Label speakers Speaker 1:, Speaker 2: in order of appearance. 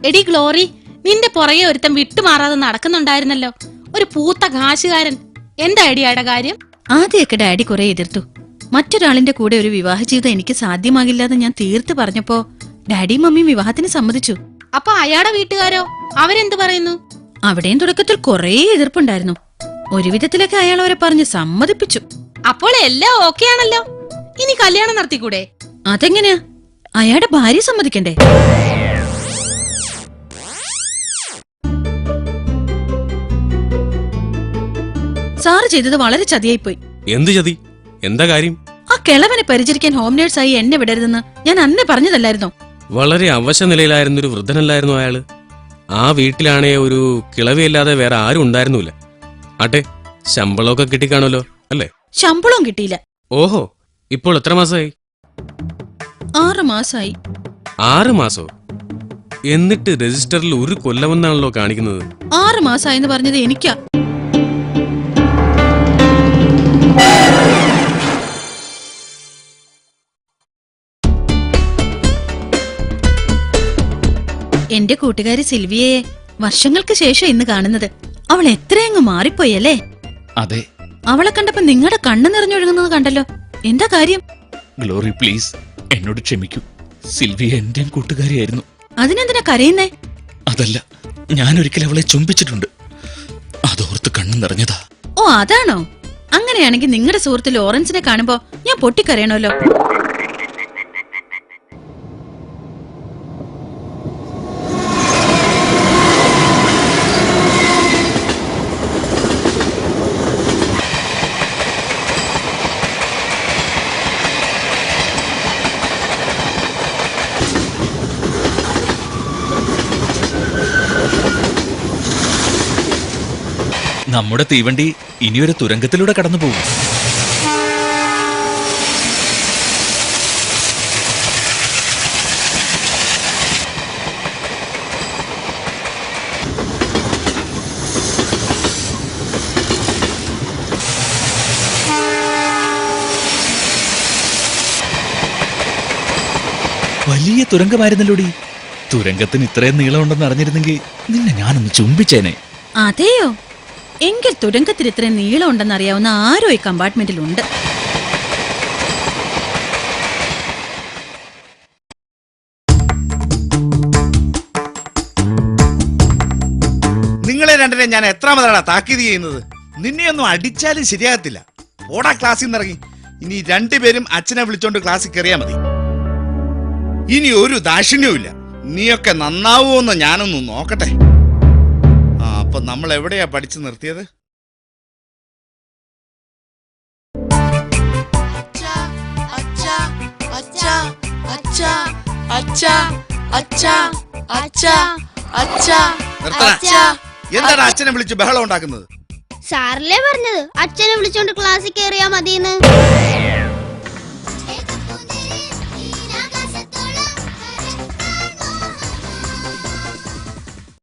Speaker 1: എടി ഗ്ലോറി, നിന്റെ പുറകെ ഒരുത്തം വിട്ടുമാറാതെ നടക്കുന്നുണ്ടായിരുന്നല്ലോ, ഒരു പൂത്ത കാശുകാരൻ. എന്താ ഡാഡിയുടെ കാര്യം?
Speaker 2: ആദ്യമൊക്കെ ഡാഡി കുറെ എതിർത്തു. മറ്റൊരാളിന്റെ കൂടെ ഒരു വിവാഹ ജീവിതം എനിക്ക് സാധ്യമാകില്ലാതെ ഞാൻ തീർത്ത് പറഞ്ഞപ്പോ ഡാഡിയും മമ്മിയും വിവാഹത്തിന് സമ്മതിച്ചു.
Speaker 1: അപ്പൊ അയാളുടെ വീട്ടുകാരോ? അവരെന്ത് പറയുന്നു?
Speaker 2: അവിടെയും തുടക്കത്തിൽ കുറേ എതിർപ്പുണ്ടായിരുന്നു. ഒരു വിധത്തിലൊക്കെ അയാൾ അവരെ പറഞ്ഞ് സമ്മതിപ്പിച്ചു.
Speaker 1: അപ്പോൾ എല്ലാം ഓക്കെ ആണല്ലോ, ഇനി കല്യാണം നടത്തിക്കൂടെ?
Speaker 2: അതെങ്ങനെയാ? അയാളുടെ ഭാര്യ സമ്മതിക്കണ്ടേ? സാറ് ചെയ്തത് വളരെ ചതിയായിപ്പോയി.
Speaker 3: എന്ത് ചതി? എന്താ കാര്യം?
Speaker 2: ആ കിളവനെ പരിചരിക്കാൻ ഹോം നേഴ്സായി എന്നെ വിടരുതെന്ന് ഞാൻ അന്നേ പറഞ്ഞതല്ലായിരുന്നോ?
Speaker 3: വളരെ അവശ നിലയിലായിരുന്നൊരു വൃദ്ധനല്ലായിരുന്നു അയാള്. ആ വീട്ടിലാണേ ഒരു കിളവിയല്ലാതെ വേറെ ആരും ഉണ്ടായിരുന്നില്ല. ആട്ടെ, ശമ്പളമൊക്കെ കിട്ടിക്കാണല്ലോ അല്ലേ?
Speaker 2: ശമ്പളവും കിട്ടിയില്ല.
Speaker 3: ഓഹോ, ഇപ്പോൾ എത്ര മാസമായി?
Speaker 2: 6 മാസമായി.
Speaker 3: 6 മാസോ? എന്നിട്ട് രജിസ്റ്ററിൽ 1 കൊല്ലമെന്നാണല്ലോ കാണിക്കുന്നത്.
Speaker 2: 6 മാസമായെന്ന് പറഞ്ഞത് എനിക്കാ. എന്റെ കൂട്ടുകാരി സിൽവിയയെ വർഷങ്ങൾക്ക് ശേഷം ഇന്ന് കാണുന്നത്. അവൾ എത്രയങ്ങ് മാറിപ്പോയല്ലേ?
Speaker 4: അതെ.
Speaker 2: അവളെ കണ്ടപ്പോ നിങ്ങളുടെ കണ്ണ് നിറഞ്ഞൊഴുകുന്നത് കണ്ടല്ലോ. എന്താ കാര്യം?
Speaker 4: ഗ്ലോറി പ്ലീസ്, എന്നോട് ക്ഷമിക്കൂ. സിൽവിയ എന്റെയും കൂട്ടുകാരിയായിരുന്നു.
Speaker 2: അതിനെന്തിനാ കരയുന്നേ?
Speaker 4: അതല്ല, ഞാൻ ഒരിക്കൽ അവളെ ചുംബിച്ചിട്ടുണ്ട്. അതോർത്ത് കണ്ണു നിറഞ്ഞതാ.
Speaker 2: ഓ അതാണോ? അങ്ങനെയാണെങ്കിൽ നിങ്ങളുടെ സുഹൃത്ത് ലോറൻസിനെ കാണുമ്പോ ഞാൻ പൊട്ടിക്കരയണമല്ലോ.
Speaker 4: നമ്മുടെ തീവണ്ടി ഇനിയൊരു തുരങ്കത്തിലൂടെ കടന്നു പോകും. വലിയ തുരങ്കമായിരുന്നല്ലോടി. തുരങ്കത്തിന് ഇത്രയും നീളമുണ്ടെന്ന് അറിഞ്ഞിരുന്നെങ്കിൽ നിന്നെ ഞാനൊന്ന് ചുംബിച്ചേനെ.
Speaker 2: അതെയോ? എങ്കിൽ തുരങ്കത്തിൽ ഇത്രയും നീളം ഉണ്ടെന്നറിയാവുന്ന ആരോ ഈ കമ്പാർട്ട്മെന്റിലുണ്ട്.
Speaker 5: നിങ്ങളെ രണ്ടിനെ ഞാൻ എത്രാമതാണ് താക്കീത് ചെയ്യുന്നത്? നിന്നെയൊന്നും അടിച്ചാലും ശരിയാകത്തില്ല. ഓടാ ക്ലാസ്സിൽ നിന്നിറങ്ങി. ഇനി രണ്ടുപേരും അച്ഛനെ വിളിച്ചോണ്ട് ക്ലാസ്സിൽ കയറിയാ മതി. ഇനി ഒരു ദാക്ഷിണ്യവും. നീയൊക്കെ നന്നാവൂന്ന് ഞാനൊന്ന് നോക്കട്ടെ. അപ്പൊ നമ്മൾ എവിടെയാ പഠിച്ചു നിർത്തിയത്? എന്താണ് അച്ഛനെ വിളിച്ച് ബഹളം ഉണ്ടാക്കുന്നത്?
Speaker 6: സാറല്ലേ പറഞ്ഞത് അച്ഛനെ വിളിച്ചോണ്ട് ക്ലാസ്സിൽ കയറിയാ മതിയെന്ന്.